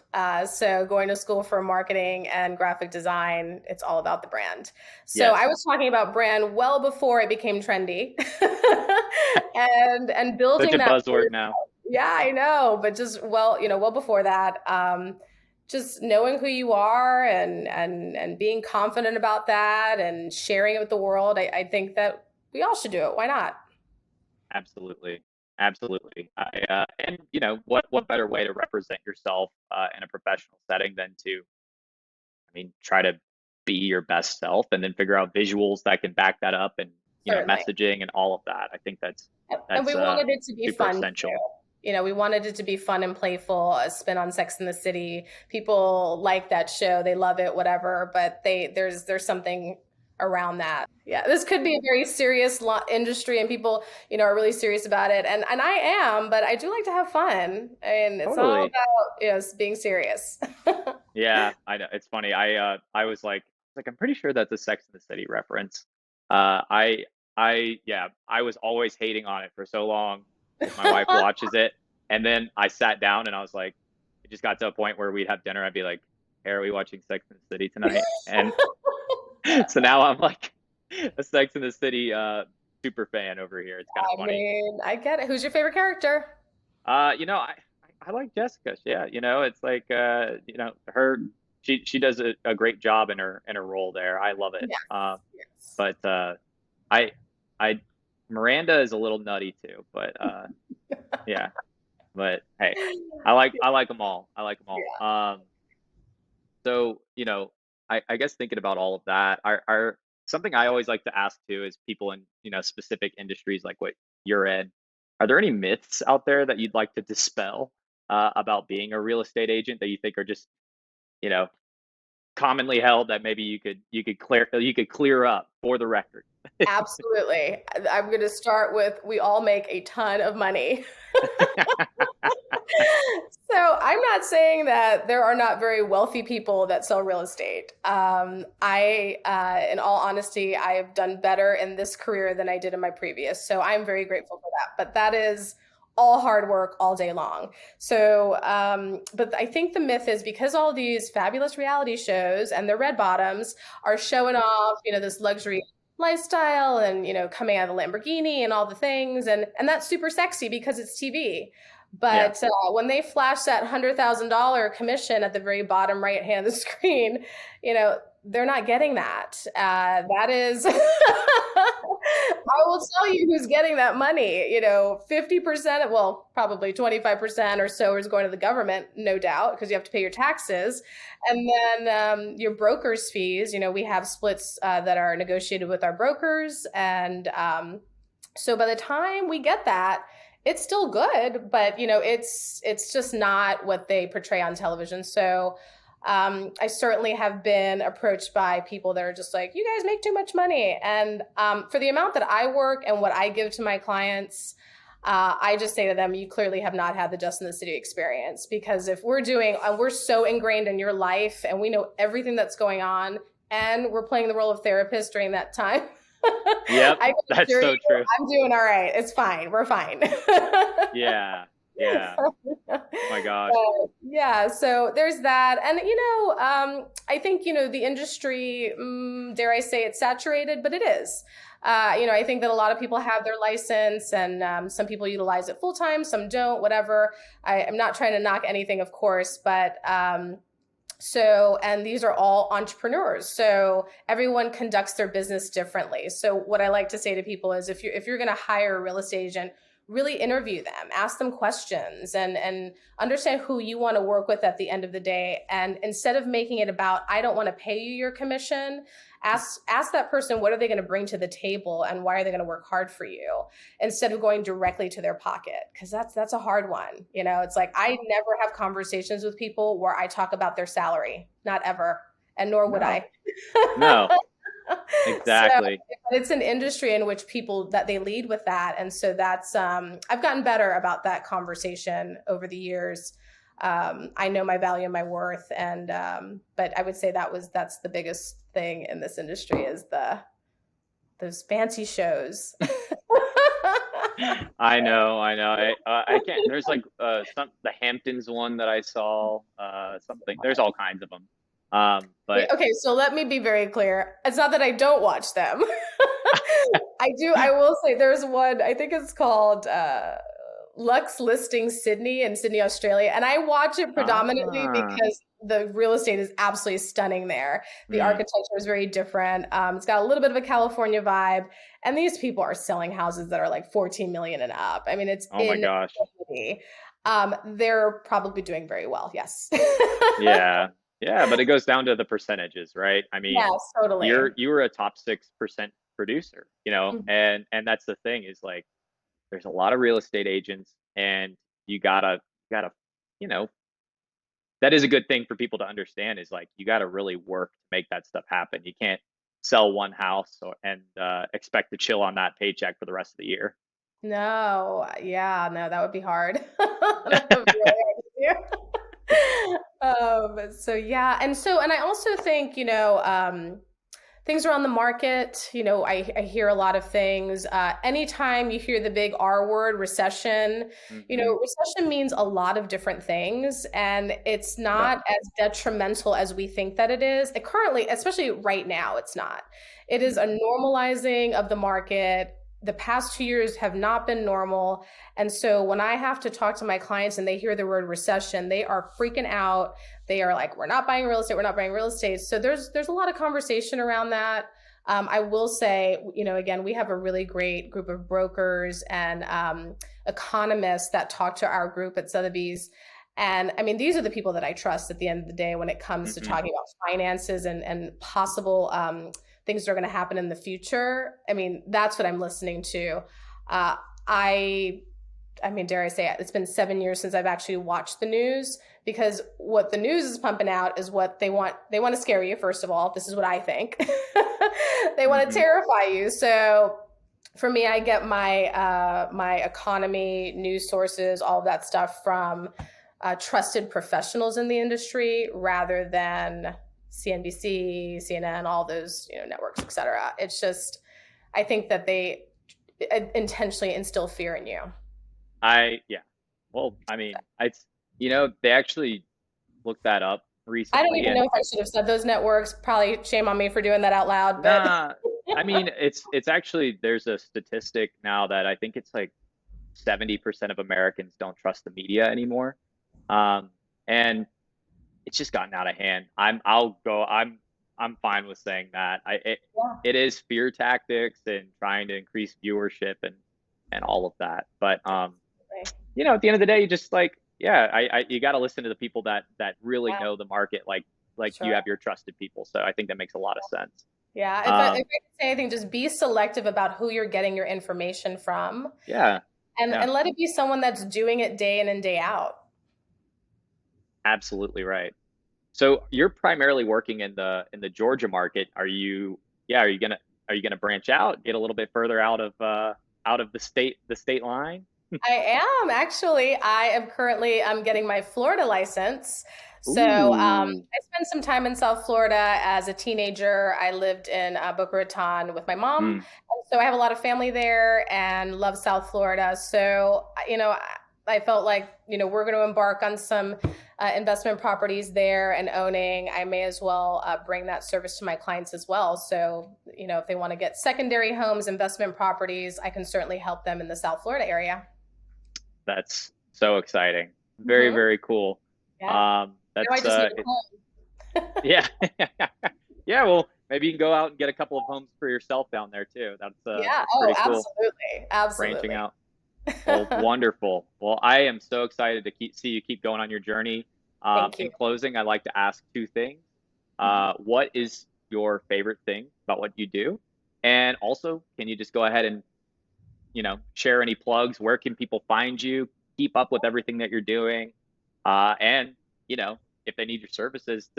So going to school for marketing and graphic design, it's all about the brand. So Yes. I was talking about brand well before it became trendy and building Such a that buzzword now. Yeah, I know. But just, well before that, just knowing who you are and being confident about that and sharing it with the world. I think that we all should do it. Why not? Absolutely. Absolutely. And what better way to represent yourself in a professional setting than to, try to be your best self and then figure out visuals that can back that up and, Certainly. messaging and all of that. I think that's And we wanted it to be super fun essential. too. We wanted it to be fun and playful, a spin on Sex in the City. People like that show. They love it, whatever, but there's something around that. Yeah, this could be a very serious industry and people, are really serious about it. And I am, but I do like to have fun. And it's all about, being serious. Yeah, I know. It's funny. I was like, I'm pretty sure that's a Sex in the City reference. I was always hating on it for so long. My wife watches it. And then I sat down and I was like, it just got to a point where we'd have dinner. I'd be like, hey, are we watching Sex in the City tonight? And so now I'm like a Sex in the City super fan over here. It's kind of funny. I get it. Who's your favorite character? I like Jessica. Yeah, it's like her. She does a great job in her role there. I love it. Yes. But Miranda is a little nutty too. But yeah. But hey, I like them all. I like them all. Yeah. So I guess thinking about all of that, are something I always like to ask too is people in specific industries like what you're in. Are there any myths out there that you'd like to dispel about being a real estate agent that you think are just commonly held that maybe you could clear up for the record? Absolutely. I'm going to start with, we all make a ton of money. So I'm not saying that there are not very wealthy people that sell real estate. In all honesty, I have done better in this career than I did in my previous. So I'm very grateful for that. But that is all hard work all day long. So, but I think the myth is because all these fabulous reality shows and the red bottoms are showing off, this luxury lifestyle and, coming out of the Lamborghini and all the things. And that's super sexy because it's TV. But when they flash that $100,000 commission at the very bottom right hand of the screen, they're not getting that. That is, I will tell you who's getting that money. 50%, well, probably 25% or so is going to the government, no doubt, because you have to pay your taxes. And then your broker's fees, we have splits that are negotiated with our brokers. And so by the time we get that, it's still good, but it's just not what they portray on television. So I certainly have been approached by people that are just like, you guys make too much money. And for the amount that I work and what I give to my clients, I just say to them, you clearly have not had the Just in the City experience, because if we're so ingrained in your life and we know everything that's going on and we're playing the role of therapist during that time. Yep, that's so true. I'm doing all right. It's fine. We're fine. Yeah. Oh my gosh. Yeah. So there's that. And, I think, the industry, dare I say it's saturated, but it is. I think that a lot of people have their license and some people utilize it full time, some don't, whatever. I'm not trying to knock anything, of course, but and these are all entrepreneurs. So everyone conducts their business differently. So what I like to say to people is if you're going to hire a real estate agent, really interview them, ask them questions and understand who you want to work with at the end of the day. And instead of making it about, I don't want to pay you your commission, ask that person, what are they going to bring to the table and why are they going to work hard for you, instead of going directly to their pocket. Because that's a hard one. It's like, I never have conversations with people where I talk about their salary, not ever. And nor would I. No. Exactly. So it's an industry in which that they lead with that. And so that's, I've gotten better about that conversation over the years. I know my value and my worth. And, but I would say that's the biggest thing in this industry is those fancy shows. I know. I can't, there's like, the Hamptons one that I saw, something, there's all kinds of them. But okay, so let me be very clear. It's not that I don't watch them. I will say there's one, I think it's called Lux Listing Sydney in Sydney, Australia. And I watch it predominantly because the real estate is absolutely stunning there. The architecture is very different. It's got a little bit of a California vibe. And these people are selling houses that are like 14 million and up. I mean, it's my gosh. They're probably doing very well. Yes. Yeah, but it goes down to the percentages, right? I mean, yes, totally. You were a top 6% producer, and that's the thing is like, there's a lot of real estate agents, and you gotta, that is a good thing for people to understand is like, you gotta really work to make that stuff happen. You can't sell one house and expect to chill on that paycheck for the rest of the year. No, that would be hard. That would be really hard to do. And I also think, things are on the market. I hear a lot of things. Anytime you hear the big R word, recession, recession means a lot of different things, and it's not as detrimental as we think that it is. It currently, especially right now, it's not. It is a normalizing of the market. The past 2 years have not been normal. And so when I have to talk to my clients and they hear the word recession, they are freaking out. They are like, we're not buying real estate. We're not buying real estate. So there's a lot of conversation around that. I will say, again, we have a really great group of brokers and economists that talk to our group at Sotheby's. And I mean, these are the people that I trust at the end of the day when it comes to talking about finances and possible things that are going to happen in the future. I mean, that's what I'm listening to. I mean, dare I say it, it's been 7 years since I've actually watched the news, because what the news is pumping out is what they want. They want to scare you, first of all. This is what I think. They want to terrify you. So for me, I get my economy, news sources, all of that stuff from trusted professionals in the industry rather than CNBC, CNN, all those networks, et cetera. It's just, I think that they intentionally instill fear in you. Well, I mean, they actually looked that up recently. I don't even know if I should have said those networks. Probably shame on me for doing that out loud. But Nah, I mean, it's actually, there's a statistic now that I think it's like 70% of Americans don't trust the media anymore. And it's just gotten out of hand. I'm fine with saying that. It is fear tactics and trying to increase viewership and all of that. But at the end of the day, you just you got to listen to the people that really know the market, like sure. You have your trusted people. So I think that makes a lot of sense. Yeah. If I could say anything, just be selective about who you're getting your information from. Yeah. And let it be someone that's doing it day in and day out. Absolutely right. So you're primarily working in the Georgia market. Are you gonna branch out, get a little bit further out of the state line? I am actually. I'm getting my Florida license. So I spent some time in South Florida as a teenager. I lived in Boca Raton with my mom. And so I have a lot of family there and love South Florida. So, I felt like, we're going to embark on some investment properties there and owning. I may as well bring that service to my clients as well. So, if they want to get secondary homes, investment properties, I can certainly help them in the South Florida area. That's so exciting. Very, very cool. Yeah. That's I just need a home. Yeah. Yeah. Well, maybe you can go out and get a couple of homes for yourself down there too. That's pretty cool. Absolutely. Branching out. Well, wonderful. Well, I am so excited to see you keep going on your journey. Thank you. In closing, I'd like to ask two things. What is your favorite thing about what you do? And also, can you just go ahead and, share any plugs? Where can people find you? Keep up with everything that you're doing. And, if they need your services,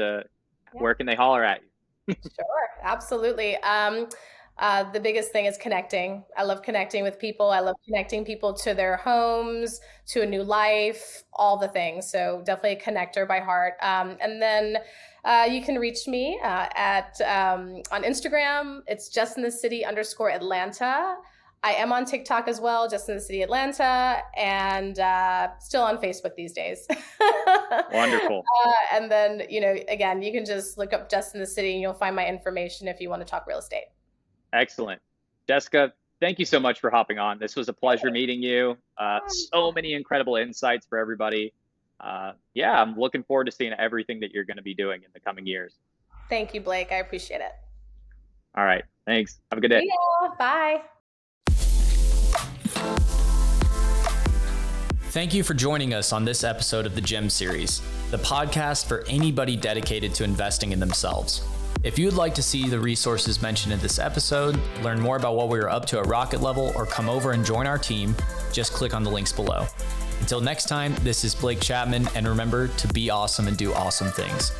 where can they holler at you? Sure, absolutely. The biggest thing is connecting. I love connecting with people. I love connecting people to their homes, to a new life, all the things. So definitely a connector by heart. And then you can reach me on Instagram. It's justinthecity_Atlanta. I am on TikTok as well, Just in the City Atlanta, and still on Facebook these days. Wonderful. And then, again, you can just look up Just in the City and you'll find my information if you want to talk real estate. Excellent. Jessica, thank you so much for hopping on. This was a pleasure meeting you. So many incredible insights for everybody. I'm looking forward to seeing everything that you're going to be doing in the coming years. Thank you, Blake. I appreciate it. All right. Thanks. Have a good day. Yeah, bye. Thank you for joining us on this episode of the Gem Series, the podcast for anybody dedicated to investing in themselves. If you'd like to see the resources mentioned in this episode, learn more about what we are up to at Rocket Level, or come over and join our team, just click on the links below. Until next time, this is Blake Chapman, and remember to be awesome and do awesome things.